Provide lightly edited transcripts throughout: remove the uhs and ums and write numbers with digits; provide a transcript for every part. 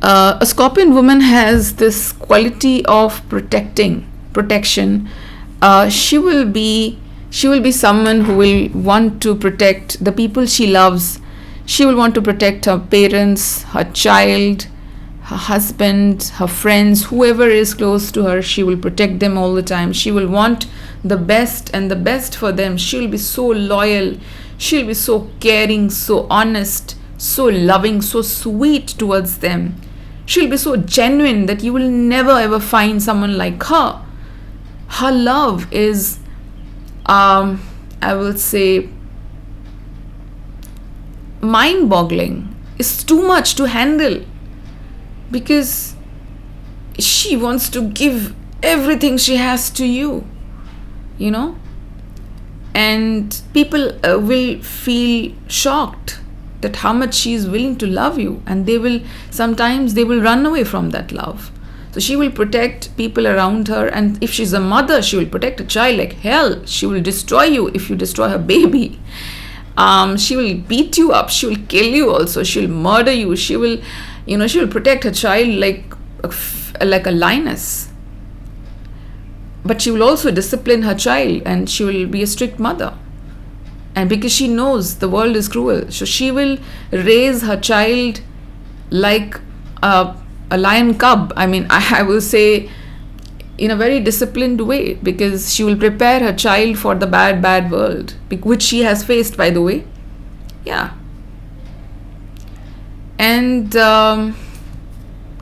A Scorpion woman has this quality of protection. She will be someone who will want to protect the people she loves. She will want to protect her parents, her child, her husband, her friends, whoever is close to her. She will protect them all the time. She will want the best and the best for them. She will be so loyal. She'll be so caring, so honest, so loving, so sweet towards them. She'll be so genuine that you will never ever find someone like her. Her love is, I will say, mind-boggling. It's too much to handle, because she wants to give everything she has to you, and people will feel shocked that how much she is willing to love you, and sometimes they will run away from that love. So she will protect people around her, and if she's a mother, she will protect a child like hell. She will destroy you if you destroy her baby. She will beat you up. She will kill you also. She will murder you. She will protect her child like a lioness. But she will also discipline her child, and she will be a strict mother. And because she knows the world is cruel, so she will raise her child like a lion cub. I will say, in a very disciplined way, because she will prepare her child for the bad world, which she has faced, by the way. Yeah. And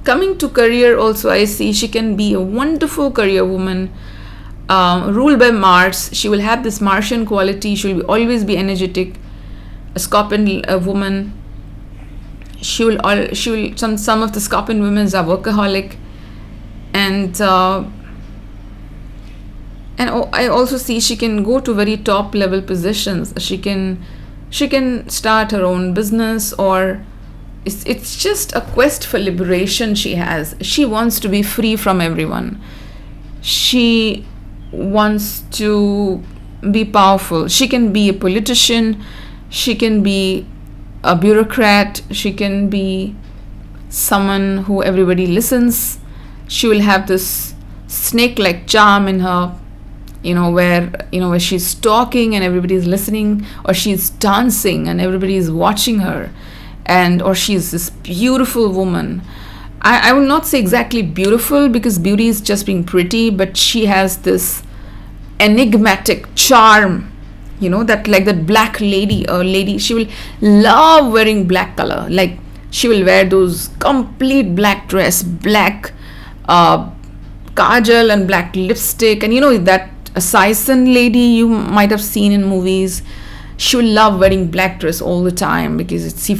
coming to career also, I see she can be a wonderful career woman, ruled by Mars. She will have this Martian quality. She will always be energetic. A Scorpion woman. Some of the Scorpion women are workaholic, and I also see she can go to very top level positions. She can start her own business, or it's just a quest for liberation she has. She wants to be free from everyone. She wants to be powerful. She can be a politician. She can be a bureaucrat. She can be someone who everybody listens. She will have this snake-like charm in her, where she's talking and everybody is listening, or she's dancing and everybody is watching her, or she's this beautiful woman. I will not say exactly beautiful, because beauty is just being pretty, but she has this enigmatic charm, that like that black lady, she will love wearing black color. Like she will wear those complete black dress, black kajal and black lipstick, and that Sison lady you might have seen in movies. She will love wearing black dress all the time, because she'll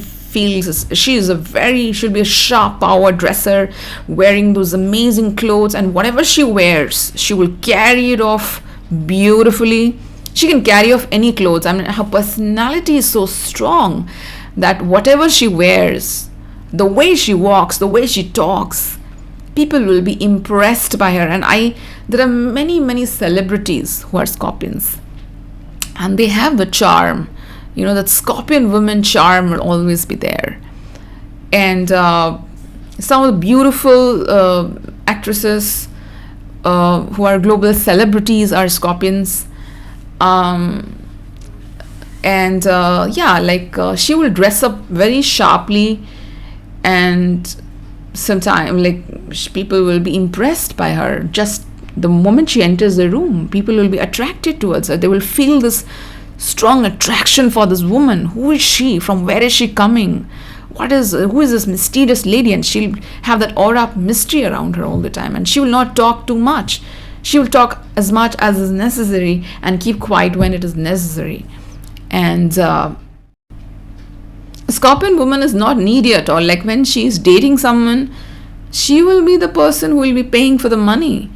be a sharp power dresser, wearing those amazing clothes, and whatever she wears, she will carry it off beautifully. She can carry off any clothes. Her personality is so strong that whatever she wears, the way she walks, the way she talks, people will be impressed by her. And there are many celebrities who are Scorpions, and they have the charm. That Scorpion woman charm will always be there. And some of the beautiful actresses who are global celebrities are Scorpions. She will dress up very sharply, and sometimes people will be impressed by her. Just the moment she enters the room, people will be attracted towards her. They will feel this strong attraction for this woman. Who is she? From where is she coming? Who is this mysterious lady? And she'll have that aura of mystery around her all the time, and she will not talk too much. She will talk as much as is necessary and keep quiet when it is necessary. And a Scorpion woman is not needy at all. Like when she is dating someone, she will be the person who will be paying for the money.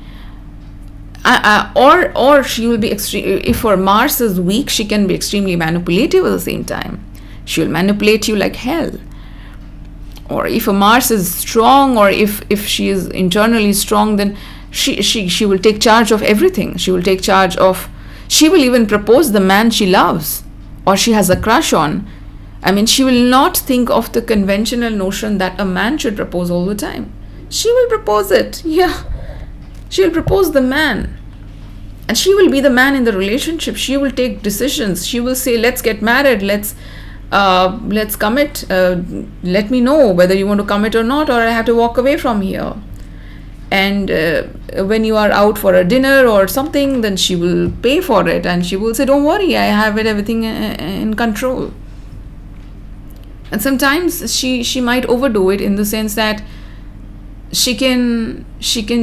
Or she will be if her Mars is weak, she can be extremely manipulative at the same time. She will manipulate you like hell. Or if her Mars is strong, or if she is internally strong, then she will take charge of everything. She will even propose the man she loves or she has a crush on, I mean, she will not think of the conventional notion that a man should propose all the time. She will propose it. Yeah. She will propose the man. And she will be the man in the relationship. She will take decisions. She will say, let's get married. Let's commit. Let me know whether you want to commit or not, or I have to walk away from here. And when you are out for a dinner or something, then she will pay for it, and she will say, don't worry, I have everything in control. And sometimes she might overdo it, in the sense that she can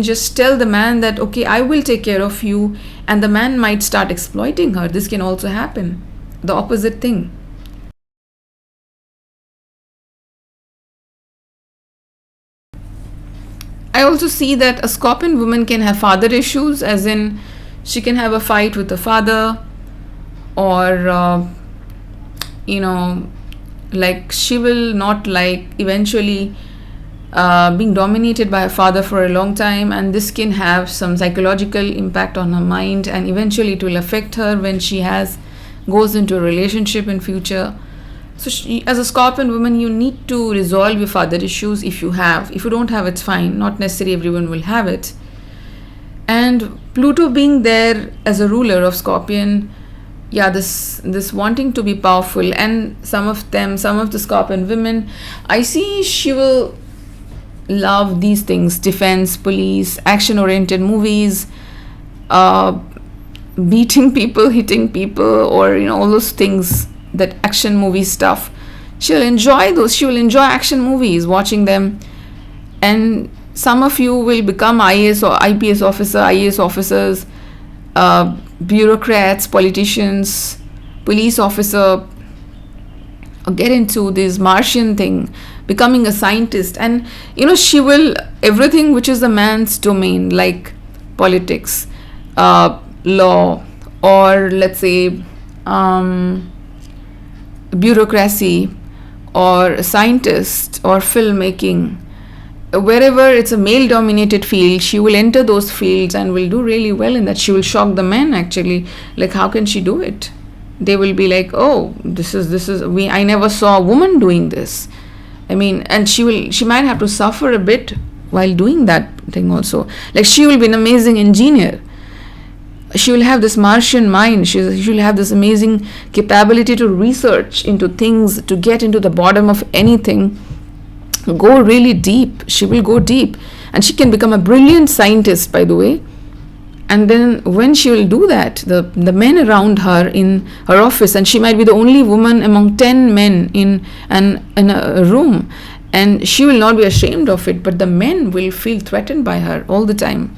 just tell the man that, okay, I will take care of you, and the man might start exploiting her. This can also happen, the opposite thing. I also see that a Scorpion woman can have father issues, as in she can have a fight with the father, or like she will not like eventually being dominated by her father for a long time, and this can have some psychological impact on her mind, and eventually it will affect her when she goes into a relationship in future. So as a Scorpion woman, you need to resolve your father issues if you have. If you don't have, it's fine. Not necessarily everyone will have it. And Pluto being there as a ruler of Scorpion, yeah, this wanting to be powerful, and some of the Scorpion women, I see she will love these things: defense, police, action-oriented movies, beating people, hitting people, or all those things, that action movie stuff. She'll enjoy those. She will enjoy action movies, watching them. And some of you will become IAS or IPS officers, bureaucrats, politicians, police officer, or get into this Martian thing, becoming a scientist. And she will, everything which is a man's domain, like politics, law, or let's say bureaucracy, or scientist, or filmmaking, wherever it's a male dominated field, she will enter those fields and will do really well in that. She will shock the men, actually. Like, how can she do it? They will be like, oh, I never saw a woman doing this. I mean, and she might have to suffer a bit while doing that thing also. Like, she will be an amazing engineer. She will have this Martian mind. She will have this amazing capability to research into things, to get into the bottom of anything, go really deep. She will go deep, and she can become a brilliant scientist, by the way. And then when she will do that, the men around her in her office, and she might be the only woman among 10 men in a room, and she will not be ashamed of it, but the men will feel threatened by her all the time.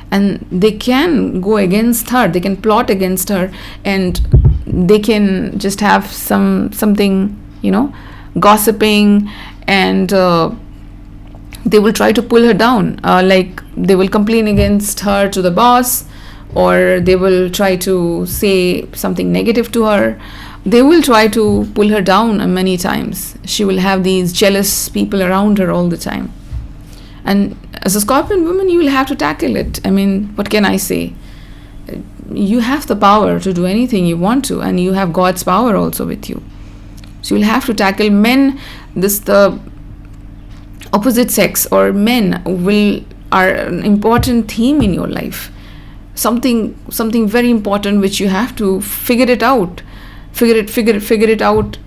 And they can go against her, they can plot against her, and they can just have something, gossiping, and they will try to pull her down. Like, they will complain against her to the boss, or they will try to say something negative to her. They will try to pull her down many times. She will have these jealous people around her all the time. And as a Scorpion woman, you will have to tackle it. I mean, what can I say? You have the power to do anything you want to, and you have God's power also with you. So you'll have to tackle men. The opposite sex or men are an important theme in your life. Something very important which you have to figure it out. Figure it out.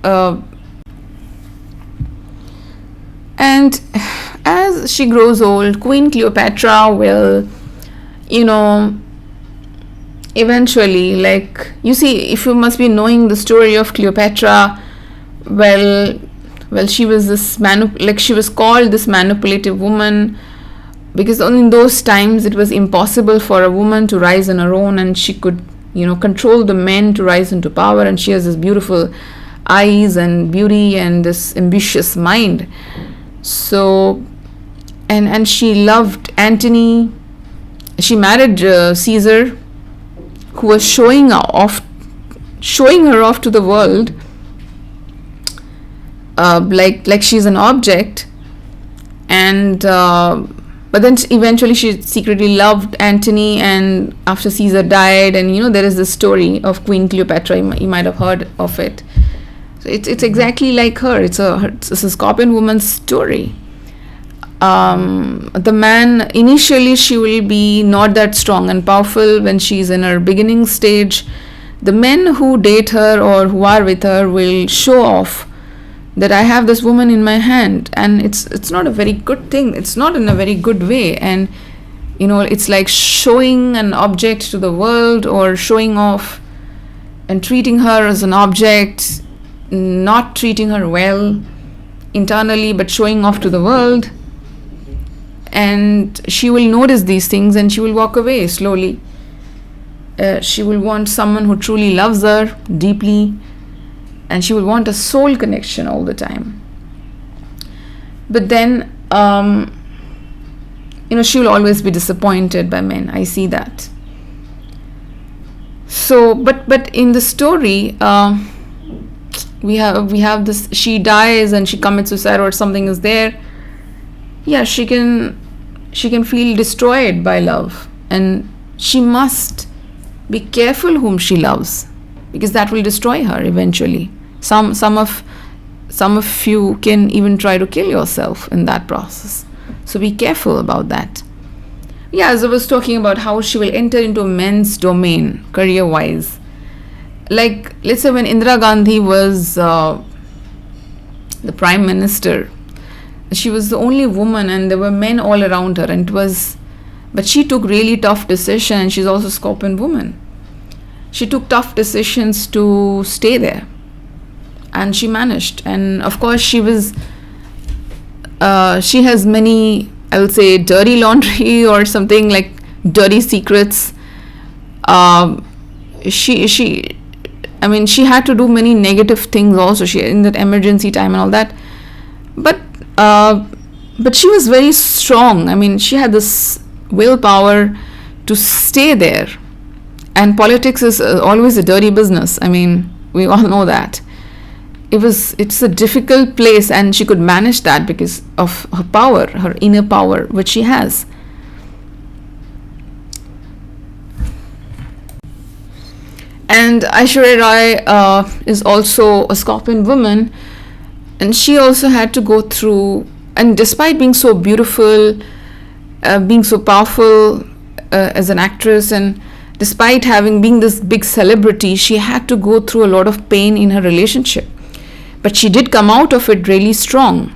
And as she grows old, Queen Cleopatra will, eventually, like, you see, if you must be knowing the story of Cleopatra, well, she was she was called this manipulative woman, because in those times it was impossible for a woman to rise on her own, and she could, control the men to rise into power, and she has this beautiful eyes and beauty and this ambitious mind. So, and she loved Antony. She married Caesar, who was showing her off to the world, like she's an object. And but then eventually she secretly loved Antony, and after Caesar died, and there is this story of Queen Cleopatra. You might have heard of it. So it's exactly like her. It's a Scorpion woman's story. The man, initially she will be not that strong and powerful when she's in her beginning stage. The men who date her or who are with her will show off that I have this woman in my hand, and it's not a very good thing. It's not in a very good way. And it's like showing an object to the world or showing off and treating her as an object, not treating her well internally but showing off to the world. And she will notice these things and she will walk away slowly. She will want someone who truly loves her deeply, and she will want a soul connection all the time. But then she will always be disappointed by men. I see that. So but in the story, we have this, she dies and she commits suicide or something is there. Yeah, she can feel destroyed by love, and she must be careful whom she loves, because that will destroy her eventually. Some of you can even try to kill yourself in that process. So be careful about that. Yeah, as I was talking about how she will enter into men's domain career-wise. Like, let's say when Indira Gandhi was the Prime Minister, she was the only woman and there were men all around her, but she took really tough decisions. She's also a Scorpion woman. She took tough decisions to stay there, and she managed. And of course she has many, I would say, dirty laundry or something, like dirty secrets. She had to do many negative things also, she in that emergency time and all that. But she was very strong. She had this willpower to stay there. And politics is always a dirty business. We all know that. It's a difficult place, and she could manage that because of her power, her inner power, which she has. And Aishwarya Rai is also a Scorpion woman, and she also had to go through, and despite being so beautiful, being so powerful as an actress, and despite being this big celebrity, she had to go through a lot of pain in her relationship. But she did come out of it really strong,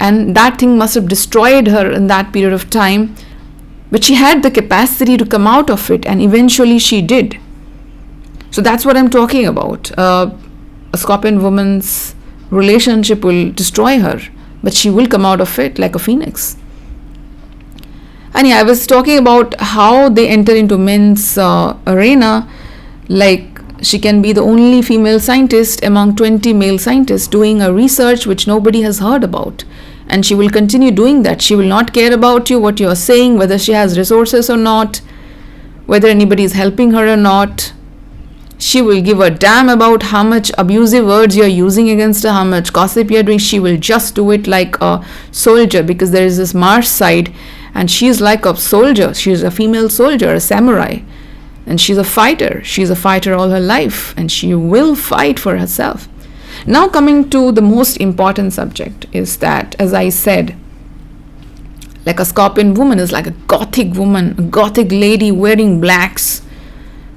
and that thing must have destroyed her in that period of time, but she had the capacity to come out of it, and eventually she did. So that's what I'm talking about. A Scorpion woman's relationship will destroy her, but she will come out of it like a phoenix. And yeah, I was talking about how they enter into men's arena. Like, she can be the only female scientist among 20 male scientists doing a research which nobody has heard about, and she will continue doing that. She will not care about you, what you are saying, whether she has resources or not, whether anybody is helping her or not. She will give a damn about how much abusive words you're using against her, how much gossip you're doing. She will just do it like a soldier, because there is this Mars side, and she's like a soldier. She's a female soldier, a samurai, and she's a fighter. She's a fighter all her life, and she will fight for herself. Now coming to the most important subject is that, as I said, like a Scorpion woman is like a gothic woman, a gothic lady wearing blacks,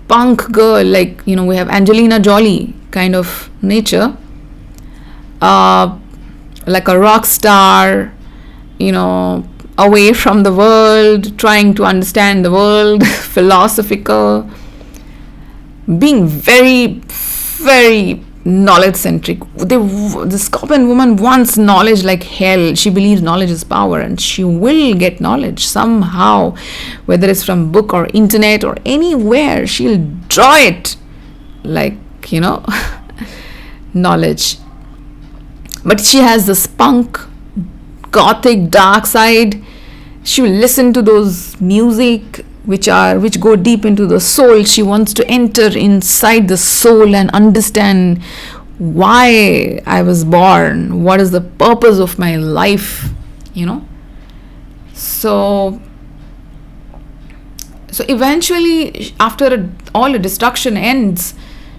punk girl, like, we have Angelina Jolie kind of nature, like a rock star, away from the world, trying to understand the world, philosophical, being very, very knowledge centric. The Scorpion woman wants knowledge like hell. She believes knowledge is power, and she will get knowledge somehow, whether it's from book or internet or anywhere. She'll draw it like, knowledge. But she has this punk, gothic, dark side. She will listen to those music which go deep into the soul. She wants to enter inside the soul and understand why I was born, what is the purpose of my life, So eventually, after all the destruction ends,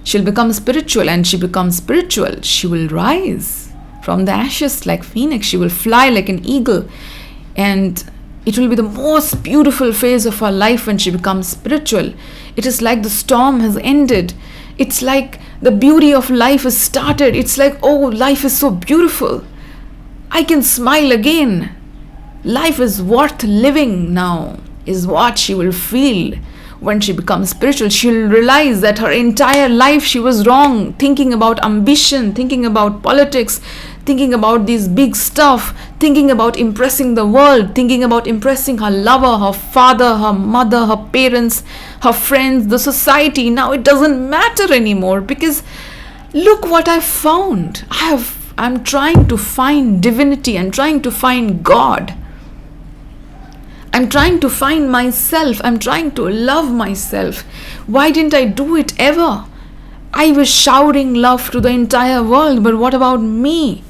She'll become spiritual, and she becomes spiritual. She will rise from the ashes like phoenix. She will fly like an eagle. And it will be the most beautiful phase of her life when she becomes spiritual. It is like the storm has ended. It's like the beauty of life has started. It's like, oh, life is so beautiful. I can smile again. Life is worth living now, is what she will feel when she becomes spiritual. She'll realize that her entire life she was wrong, thinking about ambition, thinking about politics, thinking about these big stuff, thinking about impressing the world, thinking about impressing her lover, her father, her mother, her parents, her friends, the society. Now it doesn't matter anymore, because look what I found. I'm trying to find divinity. I'm trying to find God. I'm trying to find myself. I'm trying to love myself. Why didn't I do it ever? I was showering love to the entire world, but what about me?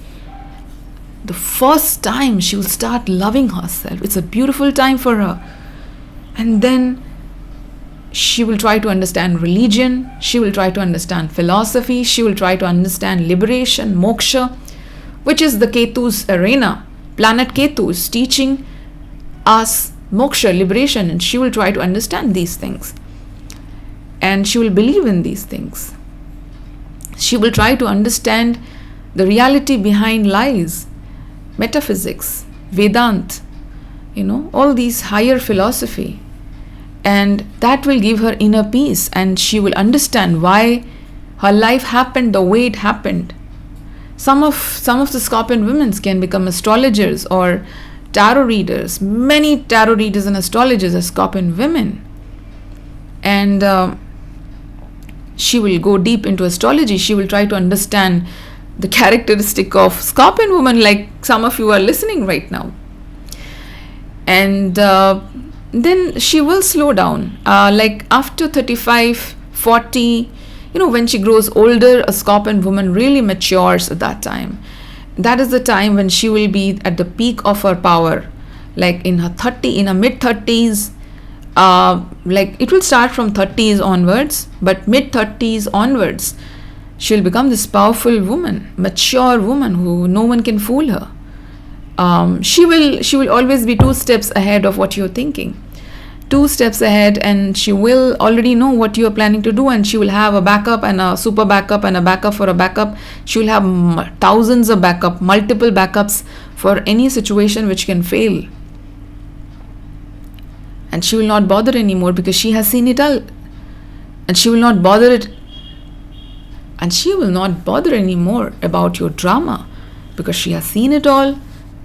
The first time she will start loving herself. It's a beautiful time for her. And then she will try to understand religion. She will try to understand philosophy. She will try to understand liberation, moksha, which is the Ketu's arena. Planet Ketu is teaching us moksha, liberation, and she will try to understand these things. And she will believe in these things. She will try to understand the reality behind lies, metaphysics, Vedant, all these higher philosophy. And that will give her inner peace, and she will understand why her life happened the way it happened. Some of the Scorpion women can become astrologers or tarot readers. Many tarot readers and astrologers are Scorpion women. And she will go deep into astrology. She will try to understand the characteristic of Scorpion woman, like some of you are listening right now. And then she will slow down. Like after 35, 40, when she grows older, a Scorpion woman really matures at that time. That is the time when she will be at the peak of her power, like in her mid 30s. Like it will start from 30s onwards, but mid 30s onwards, she'll become this powerful woman, mature woman who no one can fool her. She will always be 2 steps ahead of what you're thinking. 2 steps ahead, and she will already know what you are planning to do, and she will have a backup and a super backup and a backup for a backup. She will have thousands of backup, multiple backups for any situation which can fail. And she will not bother anymore because she has seen it all. And she will not bother anymore about your drama, because she has seen it all,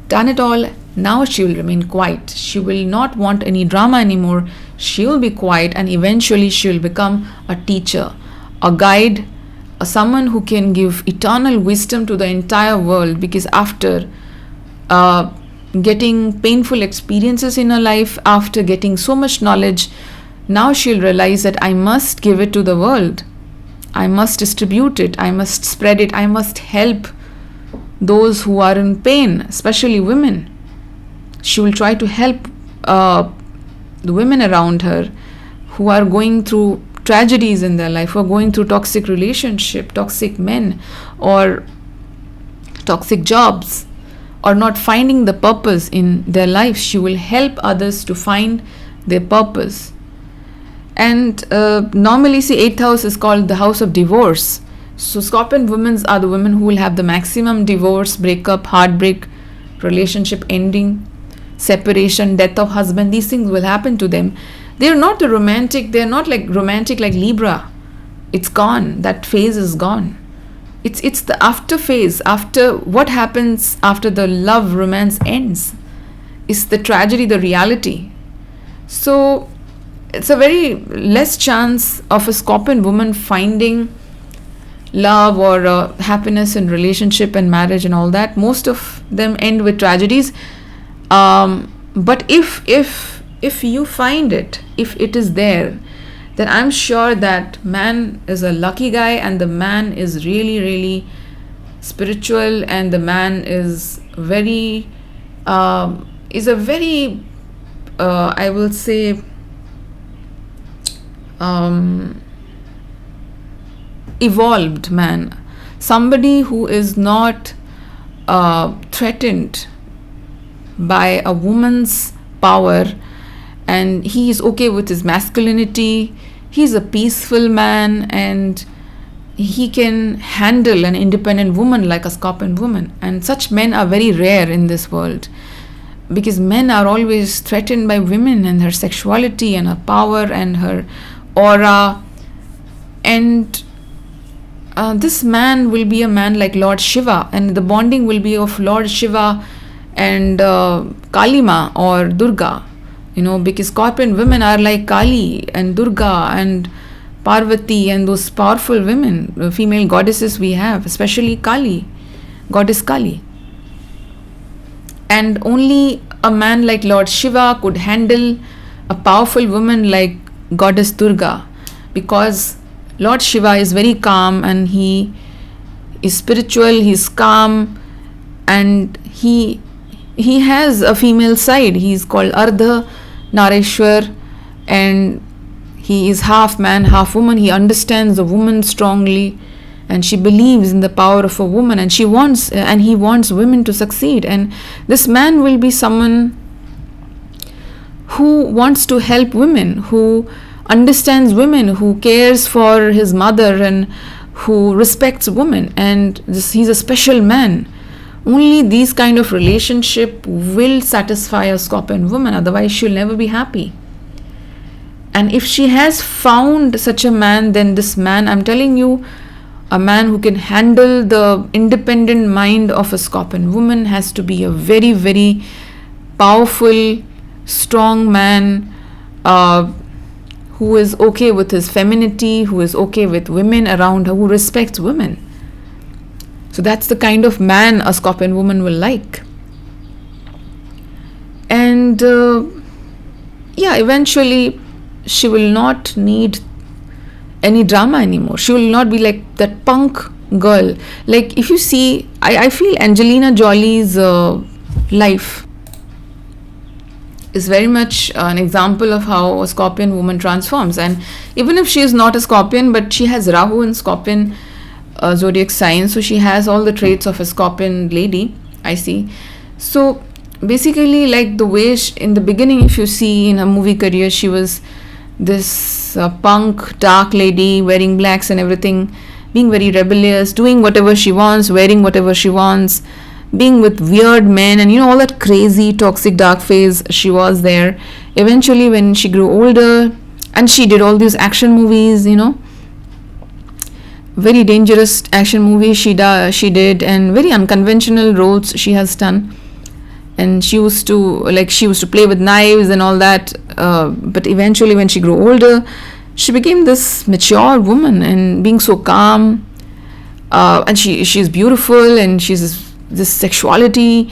done it all. Now she will remain quiet. She will not want any drama anymore. She will be quiet, and eventually she will become a teacher, a guide, someone who can give eternal wisdom to the entire world. Because after getting painful experiences in her life, after getting so much knowledge, now she'll realize that I must give it to the world. I must distribute it. I must spread it. I must help those who are in pain, especially women. She will try to help the women around her who are going through tragedies in their life, who are going through toxic relationship, toxic men, or toxic jobs, or not finding the purpose in their life. She will help others to find their purpose. And normally, 8th house is called the house of divorce. So Scorpion women are the women who will have the maximum divorce, breakup, heartbreak, relationship ending, separation, death of husband. These things will happen to them. They're not the romantic. They're not like romantic like Libra. It's gone. That phase is gone. It's the after phase. After what happens after the love romance ends, is the tragedy, the reality. So it's a very less chance of a Scorpion woman finding love or happiness in relationship and marriage and all that. Most of them end with tragedies. But if you find it, if it is there, then I'm sure that man is a lucky guy, and the man is really, really spiritual, and the man is very, I will say, evolved man, somebody who is not threatened by a woman's power, and he is okay with his masculinity. He's a peaceful man, and he can handle an independent woman like a Scorpion woman. And such men are very rare in this world, because men are always threatened by women and her sexuality and her power and her aura. And this man will be a man like Lord Shiva, and the bonding will be of Lord Shiva and Kalima or Durga, because Scorpion women are like Kali and Durga and Parvati and those powerful women, female goddesses we have, especially Kali, goddess Kali. And only a man like Lord Shiva could handle a powerful woman like goddess Durga, because Lord Shiva is very calm, and he is spiritual, he's calm, and he has a female side. He's called Ardha Nareshwar, and he is half man, half woman. He understands a woman strongly, and she believes in the power of a woman, and he wants women to succeed. And this man will be someone who wants to help women, who understands women, who cares for his mother, and who respects women. And he's a special man. Only these kind of relationship will satisfy a Scorpion woman, otherwise she'll never be happy. And if she has found such a man, then this man, I'm telling you, a man who can handle the independent mind of a Scorpion woman has to be a very, very powerful, strong man, who is okay with his femininity, who is okay with women around her, who respects women. So that's the kind of man a Scorpion woman will like. And eventually she will not need any drama anymore. She will not be like that punk girl. Like, if you see, I feel Angelina Jolie's life is very much an example of how a Scorpion woman transforms. And even if she is not a Scorpion, but she has Rahu in Scorpion zodiac sign, so she has all the traits of a Scorpion lady, I see. So basically, like the way in the beginning, if you see in her movie career, she was this punk dark lady wearing blacks and everything, being very rebellious, doing whatever she wants, wearing whatever she wants, being with weird men, and all that crazy toxic dark phase she was there. Eventually, when she grew older and she did all these action movies, very dangerous action movies she did, and very unconventional roles she has done. And she used to play with knives and all that, but eventually when she grew older, she became this mature woman, and being so calm, and she's beautiful, and she's this sexuality,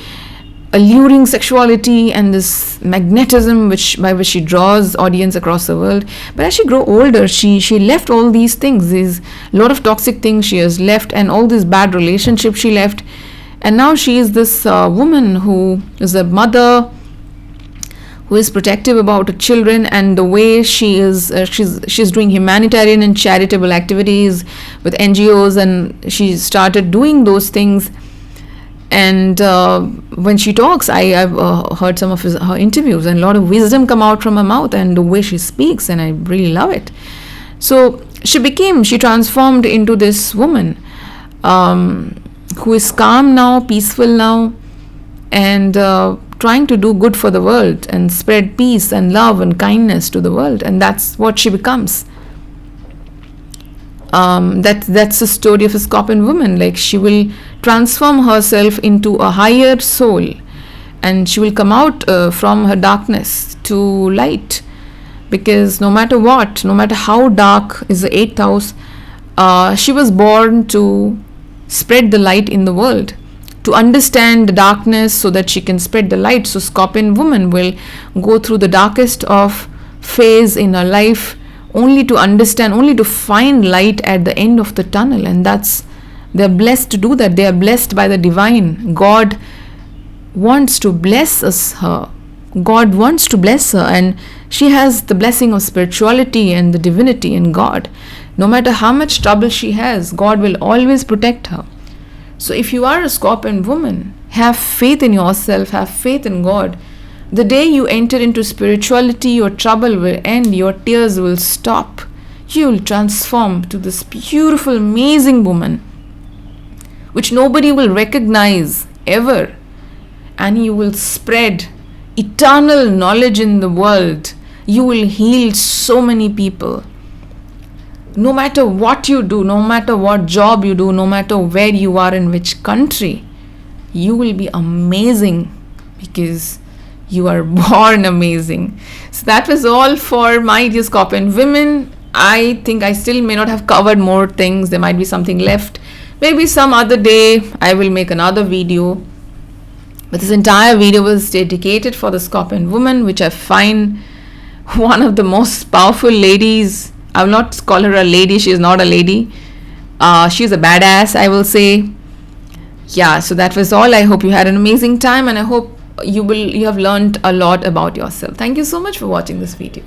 alluring sexuality, and this magnetism by which she draws audience across the world. But as she grew older, she left all these things, these lot of toxic things she has left, and all these bad relationships she left. And now she is this woman who is a mother, who is protective about her children, and the way she is, she's doing humanitarian and charitable activities with NGOs, and she started doing those things. And when she talks, I've heard some of her interviews, and a lot of wisdom come out from her mouth, and the way she speaks, and I really love it. So she transformed into this woman who is calm now, peaceful now, and trying to do good for the world and spread peace and love and kindness to the world. And that's what she becomes. That's the story of a Scorpion woman. Like, she will transform herself into a higher soul, and she will come out from her darkness to light, because no matter how dark is the 8th house, she was born to spread the light in the world, to understand the darkness so that she can spread the light. So Scorpion woman will go through the darkest of phase in her life, only to understand, only to find light at the end of the tunnel. And they're blessed to do that. They are blessed by the divine. God wants to bless her. God wants to bless her, and she has the blessing of spirituality and the divinity in God. No matter how much trouble she has, God will always protect her. So if you are a Scorpion woman, have faith in yourself, have faith in God. The day you enter into spirituality, your trouble will end, your tears will stop. You will transform to this beautiful, amazing woman, which nobody will recognize ever. And you will spread eternal knowledge in the world. You will heal so many people. No matter what you do, no matter what job you do, no matter where you are, in which country, you will be amazing because you are born amazing. So that was all for my dear Scorpion women. I think I still may not have covered more things. There might be something left. Maybe some other day I will make another video. But this entire video was dedicated for the Scorpion woman, which I find one of the most powerful ladies. I will not call her a lady. She is not a lady. She's a badass, I will say. Yeah, so that was all. I hope you had an amazing time, and I hope you have learned a lot about yourself. Thank you so much for watching this video.